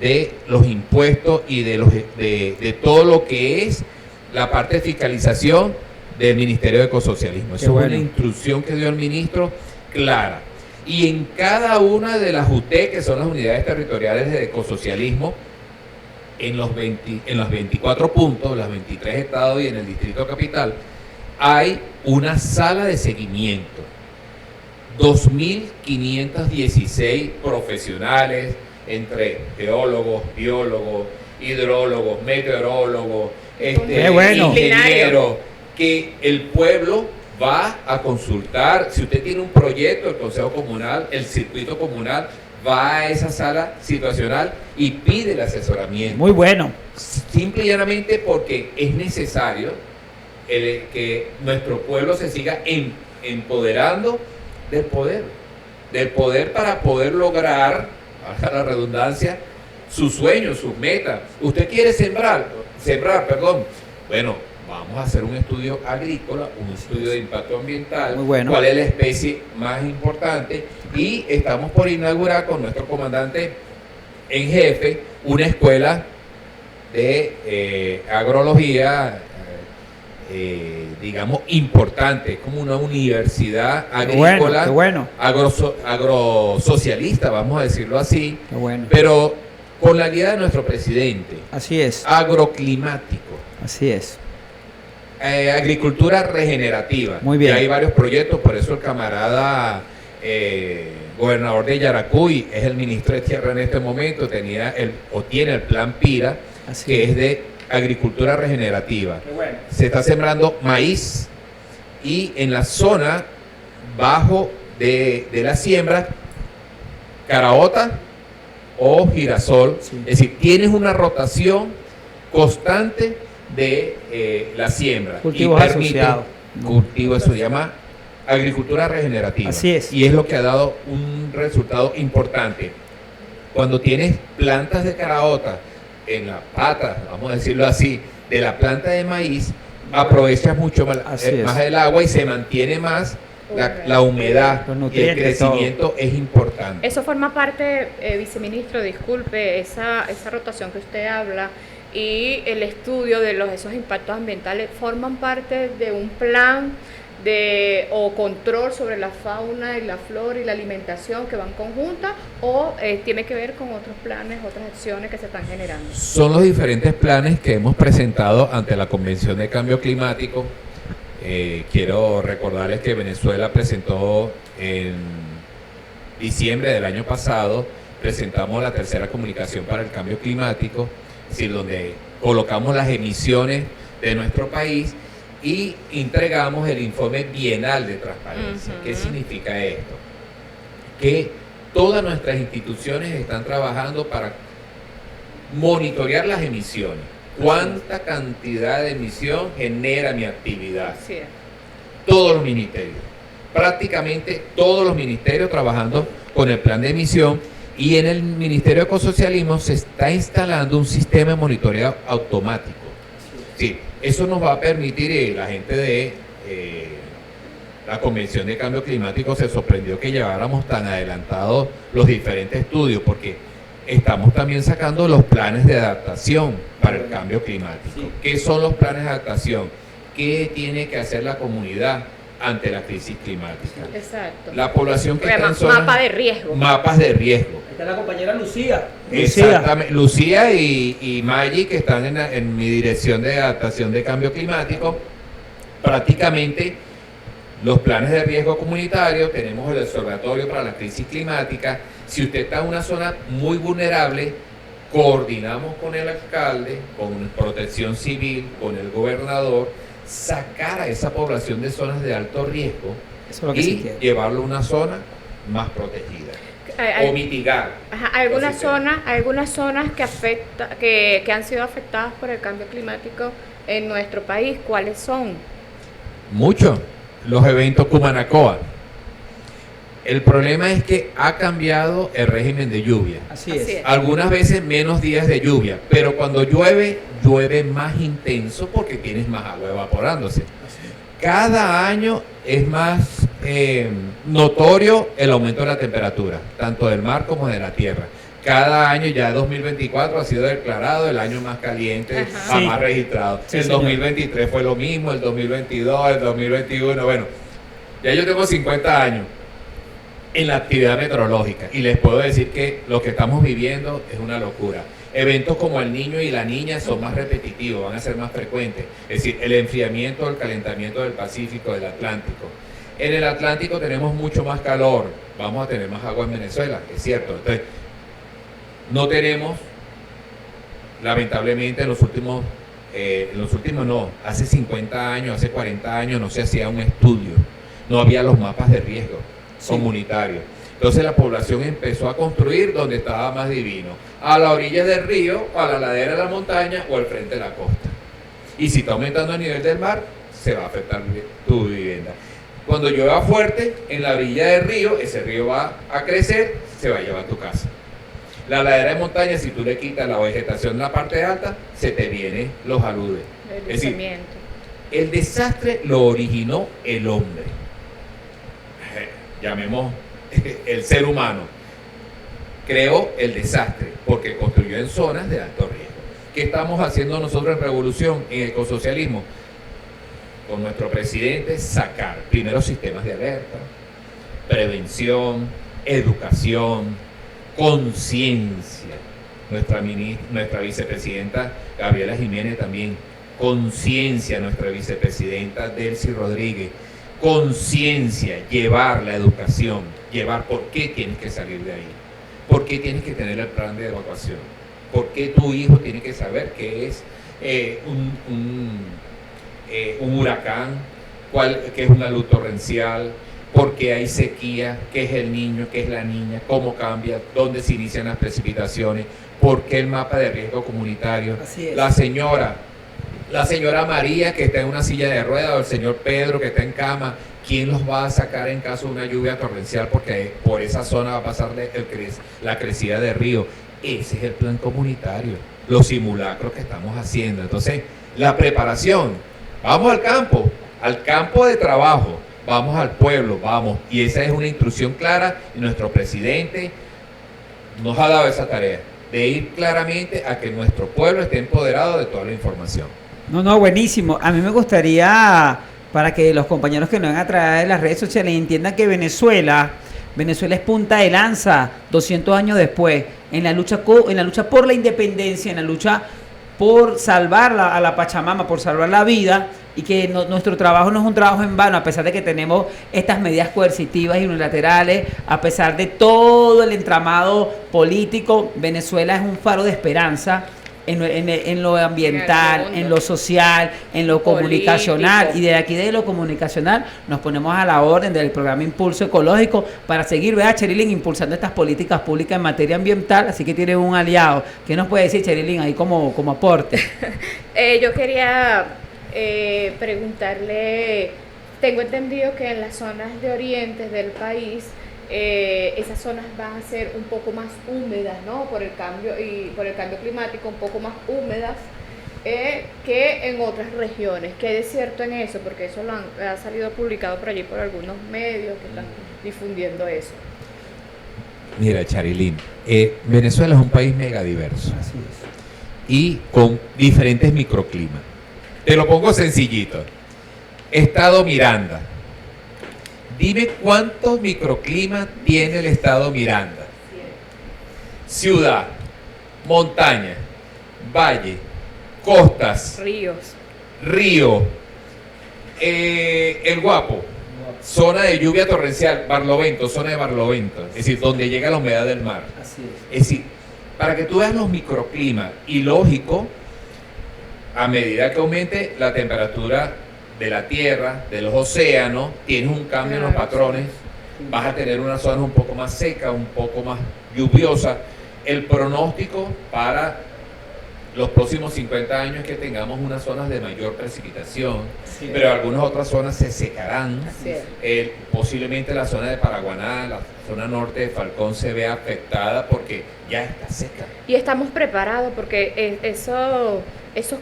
Speaker 3: de los impuestos y de todo lo que es la parte de fiscalización del Ministerio de Ecosocialismo. Eso es una instrucción que dio el ministro clara. Y en cada una de las UTE, que son las unidades territoriales de ecosocialismo, en los 24 puntos, los 23 estados y en el Distrito Capital, hay una sala de seguimiento. 2.516 profesionales, entre geólogos, biólogos, hidrólogos, meteorólogos, ingenieros, que el pueblo va a consultar. Si usted tiene un proyecto, el Consejo Comunal, el Circuito Comunal, va a esa sala situacional y pide el asesoramiento.
Speaker 2: Muy bueno.
Speaker 3: Simple y llanamente porque es necesario que nuestro pueblo se siga empoderando del poder para poder lograr valga la redundancia, sus sueños, sus metas. Usted quiere sembrar, perdón. Bueno, vamos a hacer un estudio agrícola, un estudio de impacto ambiental,
Speaker 2: muy bueno.
Speaker 3: Cuál es la especie más importante, y estamos por inaugurar con nuestro comandante en jefe una escuela de agrología, digamos, importante, como una universidad agrícola,
Speaker 2: qué bueno.
Speaker 3: agrosocialista, vamos a decirlo así,
Speaker 2: Qué bueno.
Speaker 3: pero con la guía de nuestro presidente.
Speaker 2: Así es.
Speaker 3: Agroclimático.
Speaker 2: Así es.
Speaker 3: Agricultura regenerativa.
Speaker 2: Muy bien.
Speaker 3: Y hay varios proyectos, por eso el camarada gobernador de Yaracuy es el ministro de Tierra en este momento, tiene el plan PIRA,
Speaker 2: Así
Speaker 3: que
Speaker 2: es.
Speaker 3: es de agricultura regenerativa.
Speaker 2: Qué bueno.
Speaker 3: Se está sembrando maíz, y en la zona bajo de la siembra, caraota o girasol.
Speaker 2: Sí.
Speaker 3: Es decir, tienes una rotación constante de la siembra.
Speaker 2: Cultivos
Speaker 3: y permite
Speaker 2: asociados.
Speaker 3: cultivo, eso se llama agricultura regenerativa.
Speaker 2: Así es.
Speaker 3: Y es lo que ha dado un resultado importante. Cuando tienes plantas de caraota en la pata, vamos a decirlo así, de la planta de maíz, aprovechas mucho más el agua y se mantiene más la humedad, y el crecimiento es importante.
Speaker 1: Eso forma parte, viceministro, disculpe, esa rotación que usted habla y el estudio de esos impactos ambientales forman parte de un plan o control sobre la fauna y la flora y la alimentación que van conjuntas, o tiene que ver con otros planes, otras acciones que se están generando.
Speaker 3: Son los diferentes planes que hemos presentado ante la Convención de Cambio Climático. Quiero recordarles que Venezuela presentó en diciembre del año pasado, presentamos la tercera comunicación para el cambio climático, es decir, donde colocamos las emisiones de nuestro país y entregamos el informe bienal de transparencia. ¿Qué significa esto? Que todas nuestras instituciones están trabajando para monitorear las emisiones. ¿Cuánta cantidad de emisión genera mi actividad?
Speaker 1: Sí.
Speaker 3: Todos los ministerios, prácticamente todos los ministerios trabajando con el plan de emisión, y en el Ministerio de Ecosocialismo se está instalando un sistema de monitoreo automático. Sí, eso nos va a permitir, y la gente de la Convención de Cambio Climático se sorprendió que lleváramos tan adelantados los diferentes estudios, porque estamos también sacando los planes de adaptación para el cambio climático. Sí. ¿Qué son los planes de adaptación? ¿Qué tiene que hacer la comunidad ante la crisis climática?
Speaker 1: Exacto.
Speaker 3: La población que está en zonas,
Speaker 1: mapa de riesgo.
Speaker 3: Mapas de riesgo.
Speaker 2: Ahí está la compañera Lucía.
Speaker 3: Exactamente. Lucía y Maggi, que están en mi dirección de adaptación de cambio climático. Prácticamente los planes de riesgo comunitario, tenemos el observatorio para la crisis climática. Si usted está en una zona muy vulnerable, coordinamos con el alcalde, con Protección Civil, con el gobernador, sacar a esa población de zonas de alto riesgo y llevarlo a una zona más protegida o mitigar.
Speaker 1: Algunas zonas que han sido afectadas por el cambio climático en nuestro país, ¿cuáles son?
Speaker 3: Muchos. Los eventos Cumanacoa. El problema es que ha cambiado el régimen de lluvia.
Speaker 2: Así es.
Speaker 3: Algunas veces menos días de lluvia, pero cuando llueve, llueve más intenso porque tienes más agua evaporándose. Cada año es más notorio el aumento de la temperatura, tanto del mar como de la tierra. Cada año, ya 2024 ha sido declarado el año más caliente jamás registrado.
Speaker 2: Sí,
Speaker 3: el 2023 fue lo mismo, el 2022, el 2021, bueno, ya yo tengo 50 años en la actividad meteorológica y les puedo decir que lo que estamos viviendo es una locura. Eventos como el Niño y la Niña son más repetitivos, van a ser más frecuentes. Es decir, el enfriamiento, el calentamiento del Pacífico, del Atlántico. En el Atlántico tenemos mucho más calor, vamos a tener más agua en Venezuela, es cierto. Entonces, no tenemos, lamentablemente, hace 50 años, hace 40 años no se hacía un estudio, no había los mapas de riesgo comunitarios. Entonces la población empezó a construir donde estaba más divino, a la orilla del río, a la ladera de la montaña o al frente de la costa. Y si está aumentando el nivel del mar, se va a afectar tu vivienda. Cuando llueva fuerte en la orilla del río, ese río va a crecer, se va a llevar tu casa. La ladera de montaña, si tú le quitas la vegetación en la parte alta, se te vienen los aludes. Es decir, el desastre lo originó el hombre. Llamemos el ser humano. Creó el desastre porque construyó en zonas de alto riesgo. ¿Qué estamos haciendo nosotros en Revolución, en ecosocialismo? Con nuestro presidente, sacar primero sistemas de alerta, prevención, educación, conciencia. Nuestra vicepresidenta Gabriela Jiménez también, conciencia. Nuestra vicepresidenta Delcy Rodríguez, conciencia, llevar la educación, llevar por qué tienes que salir de ahí, por qué tienes que tener el plan de evacuación, por qué tu hijo tiene que saber qué es un huracán, qué es una luz torrencial, por qué hay sequía, qué es el niño, qué es la niña, cómo cambia, dónde se inician las precipitaciones, por qué el mapa de riesgo comunitario. La señora María que está en una silla de ruedas o el señor Pedro que está en cama, ¿quién los va a sacar en caso de una lluvia torrencial? Porque por esa zona va a pasar la crecida de río. Ese es el plan comunitario, los simulacros que estamos haciendo. Entonces, la preparación, vamos al campo de trabajo, vamos al pueblo, vamos. Y esa es una instrucción clara y nuestro presidente nos ha dado esa tarea, de ir claramente a que nuestro pueblo esté empoderado de toda la información.
Speaker 2: No, buenísimo. A mí me gustaría, para que los compañeros que nos ven a través de las redes sociales entiendan que Venezuela es punta de lanza 200 años después en la lucha por la independencia, en la lucha por salvar a la Pachamama, por salvar la vida, y que nuestro trabajo no es un trabajo en vano, a pesar de que tenemos estas medidas coercitivas y unilaterales, a pesar de todo el entramado político. Venezuela es un faro de esperanza en lo ambiental, en lo social, en lo comunicacional, y de aquí de lo comunicacional nos ponemos a la orden del programa Impulso Ecológico para seguir, ¿verdad, Cherilyn?, impulsando estas políticas públicas en materia ambiental. Así que tiene un aliado. ¿Qué nos puede decir, Cherilyn, ahí como aporte?
Speaker 1: Yo quería preguntarle, tengo entendido que en las zonas de orientes del país esas zonas van a ser un poco más húmedas, ¿no? Por el cambio climático, un poco más húmedas que en otras regiones. ¿Qué hay de cierto en eso? Porque eso ha salido publicado por allí por algunos medios que están difundiendo eso.
Speaker 3: Mira, Charilín, Venezuela es un país mega diverso.
Speaker 2: Así es.
Speaker 3: Y con diferentes microclimas. Te lo pongo sencillito. Estado Miranda. Dime cuántos microclimas tiene el estado Miranda. Ciudad, montaña, valle, costas, río, El Guapo, zona de lluvia torrencial, Barlovento, zona de Barlovento, es decir, donde llega la humedad del mar. Es decir, para que tú veas los microclimas, y lógico, a medida que aumente la temperatura de la tierra, de los océanos, tienes un cambio en los patrones, vas a tener unas zonas un poco más secas, un poco más lluviosas. El pronóstico para los próximos 50 años es que tengamos unas zonas de mayor precipitación, pero algunas otras zonas se secarán. Posiblemente la zona de Paraguaná, la zona norte de Falcón se vea afectada porque ya está seca.
Speaker 1: Y estamos preparados porque ese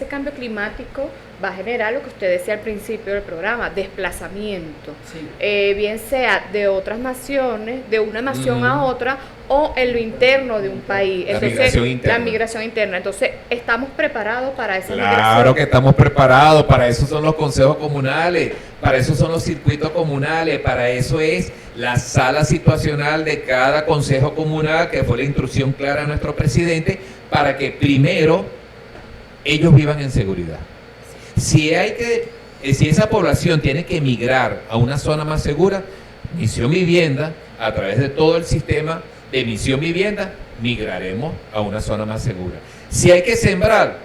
Speaker 1: cambio climático va a generar lo que usted decía al principio del programa, desplazamiento, bien sea de otras naciones, de una nación a otra, o en lo interno de un país. Entonces, la migración interna. Entonces, ¿estamos preparados para esa migración?
Speaker 3: Claro que estamos preparados, para eso son los consejos comunales, para eso son los circuitos comunales, para eso es la sala situacional de cada consejo comunal, que fue la instrucción clara de nuestro presidente, para que primero ellos vivan en seguridad. Si esa población tiene que emigrar a una zona más segura, Misión Vivienda, a través de todo el sistema de Misión Vivienda, migraremos a una zona más segura. Si hay que sembrar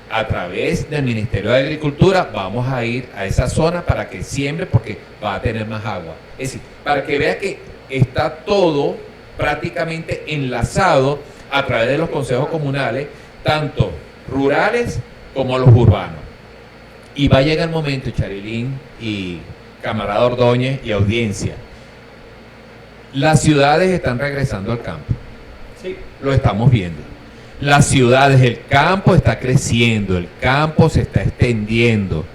Speaker 3: a través del Ministerio de Agricultura, vamos a ir a esa zona para que siembre, porque va a tener más agua. Es decir, para que vea que está todo prácticamente enlazado a través de los consejos comunales, tanto rurales como los urbanos. Y va a llegar el momento, Charilín y camarada Ordóñez y audiencia, Las ciudades están regresando al campo.
Speaker 2: Sí.
Speaker 3: Lo estamos viendo. Las ciudades, el campo está creciendo, el campo se está extendiendo,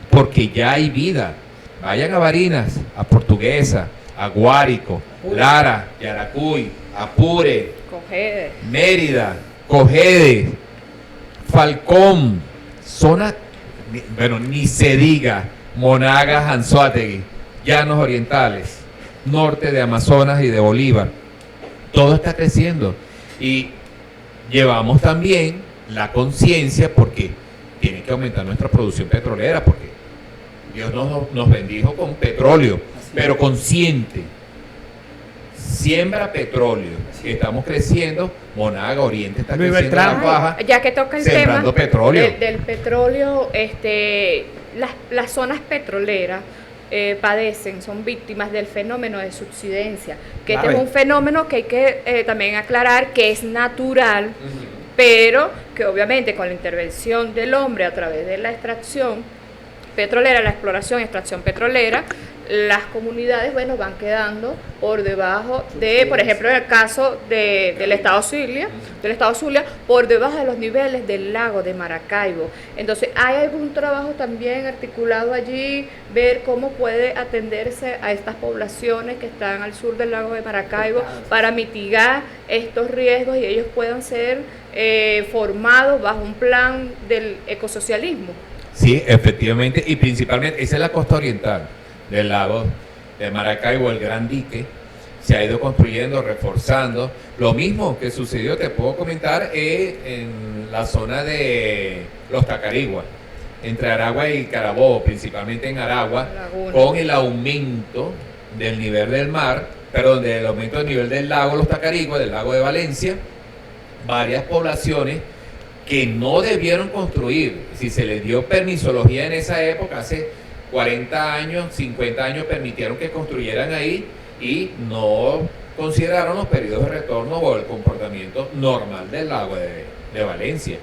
Speaker 3: porque ya hay vida. Vayan a Barinas, a Portuguesa, a Guárico, Lara, Yaracuy, Apure,
Speaker 1: Cogede.
Speaker 3: Mérida, Cogede, Falcón, zona, bueno, ni se diga, Monagas, Anzoátegui, Llanos Orientales, norte de Amazonas y de Bolívar. Todo está creciendo y llevamos también la conciencia, porque tiene que aumentar nuestra producción petrolera, porque Dios nos bendijo con petróleo, pero consciente. Siembra petróleo. Estamos creciendo. Monaga Oriente está
Speaker 2: Luis
Speaker 3: creciendo.
Speaker 2: Beltrán.
Speaker 3: La baja,
Speaker 1: Ya que toca el
Speaker 3: sembrando
Speaker 1: tema
Speaker 3: petróleo.
Speaker 1: del petróleo, las zonas petroleras padecen, son víctimas del fenómeno de subsidencia, que este es un fenómeno que hay que también aclarar que es natural, pero que obviamente con la intervención del hombre a través de la extracción petrolera, la exploración y extracción petrolera, las comunidades, bueno, van quedando por debajo de, por ejemplo, en el caso del estado Zulia, por debajo de los niveles del lago de Maracaibo. Entonces, ¿hay algún trabajo también articulado allí, ver cómo puede atenderse a estas poblaciones que están al sur del lago de Maracaibo para mitigar estos riesgos y ellos puedan ser formados bajo un plan del ecosocialismo?
Speaker 3: Sí, efectivamente, y principalmente, esa es la costa oriental del lago de Maracaibo, el Gran Dique, se ha ido construyendo, reforzando. Lo mismo que sucedió, te puedo comentar, en la zona de los Tacarigua, entre Aragua y Carabobo, principalmente en Aragua, con el aumento del nivel del mar, perdón, del aumento del nivel del lago Los Tacarigua, del lago de Valencia, varias poblaciones que no debieron construir. Si se les dio permisología en esa época, hace 40 años, 50 años, permitieron que construyeran ahí y no consideraron los periodos de retorno o el comportamiento normal del lago de Valencia.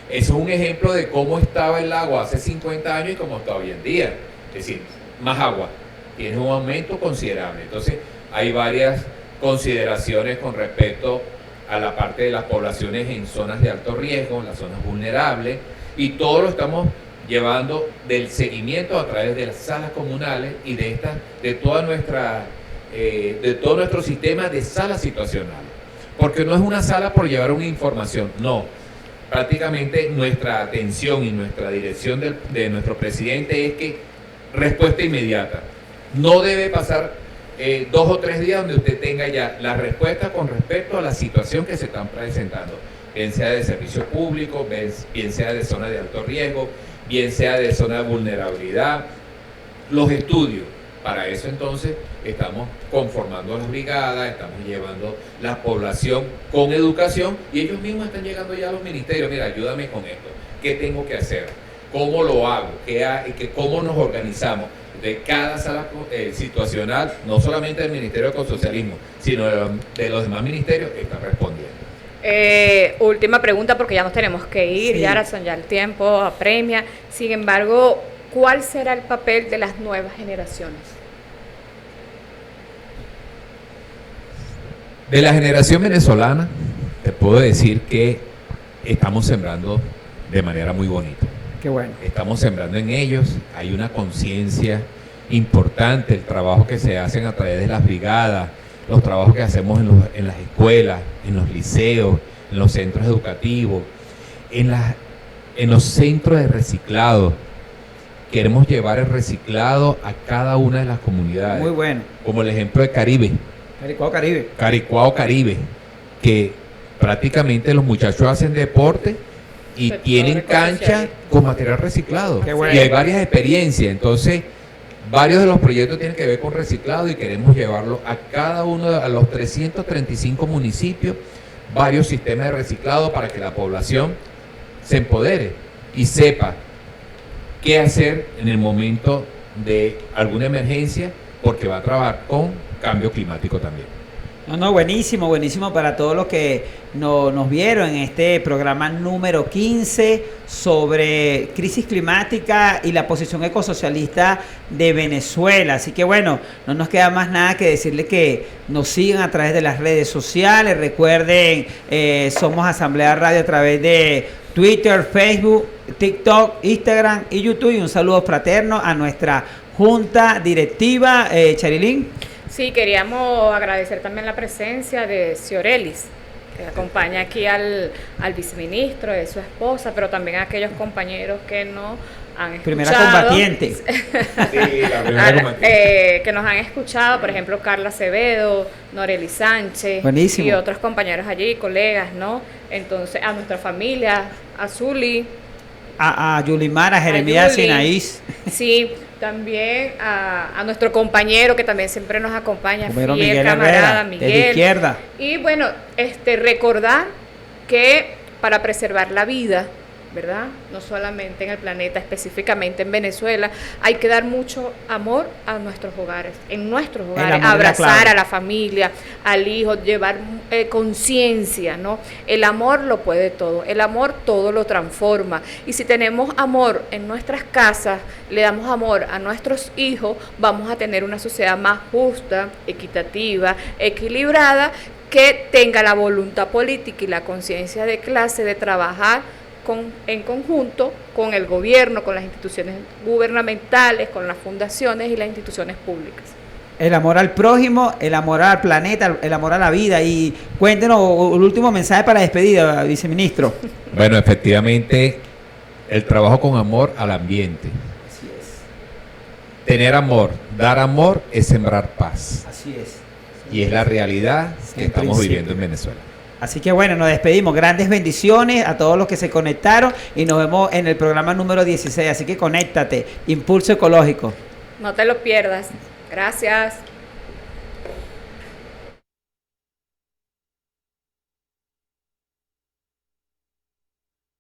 Speaker 3: Eso es un ejemplo de cómo estaba el lago hace 50 años y cómo está hoy en día. Es decir, más agua, tiene un aumento considerable. Entonces, hay varias consideraciones con respecto a la parte de las poblaciones en zonas de alto riesgo, en las zonas vulnerables, y todo lo estamos llevando del seguimiento a través de las salas comunales y de todo nuestro sistema de salas situacionales. Porque no es una sala por llevar una información, no. Prácticamente nuestra atención y nuestra dirección de nuestro presidente es que respuesta inmediata. No debe pasar 2 o 3 días donde usted tenga ya la respuesta con respecto a la situación que se están presentando, bien sea de servicio público, bien sea de zona de alto riesgo, bien sea de zona de vulnerabilidad, los estudios. Para eso entonces estamos conformando las brigadas, estamos llevando la población con educación y ellos mismos están llegando ya a los ministerios. Mira, ayúdame con esto, ¿qué tengo que hacer? ¿Cómo lo hago? ¿Cómo nos organizamos? De cada sala situacional, no solamente del Ministerio de Ecosocialismo, sino de los demás ministerios, están respondiendo.
Speaker 1: Última pregunta, porque ya nos tenemos que ir,
Speaker 2: sí.
Speaker 1: ya el tiempo apremia. Sin embargo, ¿cuál será el papel de las nuevas generaciones?
Speaker 3: De la generación venezolana, te puedo decir que estamos sembrando de manera muy bonita.
Speaker 2: Qué bueno.
Speaker 3: Estamos sembrando en ellos, hay una conciencia importante, el trabajo que se hacen a través de las brigadas, los trabajos que hacemos en las escuelas, en los liceos, en los centros educativos, en los centros de reciclado. Queremos llevar el reciclado a cada una de las comunidades.
Speaker 2: Muy bueno.
Speaker 3: Como el ejemplo de Caribe. Caricuao Caribe, que prácticamente los muchachos hacen deporte y tienen cancha con material reciclado.
Speaker 2: Bueno.
Speaker 3: Y hay varias experiencias. Entonces, varios de los proyectos tienen que ver con reciclado y queremos llevarlo a cada uno a los 335 municipios, varios sistemas de reciclado para que la población se empodere y sepa qué hacer en el momento de alguna emergencia, porque va a trabajar con cambio climático también.
Speaker 2: No, buenísimo, buenísimo para todos los que nos vieron en este programa número 15 sobre crisis climática y la posición ecosocialista de Venezuela. Así que bueno, no nos queda más nada que decirle que nos sigan a través de las redes sociales. Recuerden, somos Asamblea Radio a través de Twitter, Facebook, TikTok, Instagram y YouTube. Y un saludo fraterno a nuestra junta directiva, Charilín.
Speaker 1: Sí, queríamos agradecer también la presencia de Ciorelis, que acompaña aquí al viceministro, de su esposa, pero también a aquellos compañeros que nos han escuchado.
Speaker 2: Primera combatiente.
Speaker 3: Sí, la primera combatiente.
Speaker 1: Que nos han escuchado, por ejemplo, Carla Acevedo, Noreli Sánchez.
Speaker 2: Buenísimo.
Speaker 1: Y otros compañeros allí, colegas, ¿no? Entonces, a nuestra familia, a Zuli.
Speaker 2: A Yulimar, a Jeremías
Speaker 1: Yuli.
Speaker 2: Sinaís.
Speaker 1: Sí, también a nuestro compañero que también siempre nos acompaña,
Speaker 2: Compañero
Speaker 1: fiel
Speaker 2: Miguel
Speaker 1: camarada
Speaker 2: Herrera,
Speaker 1: Miguel.
Speaker 2: de la izquierda.
Speaker 1: Y bueno, recordar que para preservar la vida, ¿verdad? No solamente en el planeta, específicamente en Venezuela, hay que dar mucho amor a nuestros hogares, en nuestros hogares, abrazar a la familia, al hijo, llevar conciencia, ¿no? El amor lo puede todo, el amor todo lo transforma. Y si tenemos amor en nuestras casas, le damos amor a nuestros hijos, vamos a tener una sociedad más justa, equitativa, equilibrada, que tenga la voluntad política y la conciencia de clase de trabajar en conjunto con el gobierno, con las instituciones gubernamentales, con las fundaciones y las instituciones públicas.
Speaker 2: El amor al prójimo, el amor al planeta, el amor a la vida. Y cuéntenos el último mensaje para despedida, viceministro.
Speaker 3: Bueno, efectivamente, el trabajo con amor al ambiente.
Speaker 2: Así es.
Speaker 3: Tener amor, dar amor es sembrar paz.
Speaker 2: Así es.
Speaker 3: Y es la realidad que
Speaker 2: En
Speaker 3: estamos
Speaker 2: principio.
Speaker 3: viviendo en Venezuela.
Speaker 2: Así que bueno, nos despedimos. Grandes bendiciones a todos los que se conectaron y nos vemos en el programa número 16. Así que conéctate. Impulso Ecológico.
Speaker 1: No te lo pierdas. Gracias.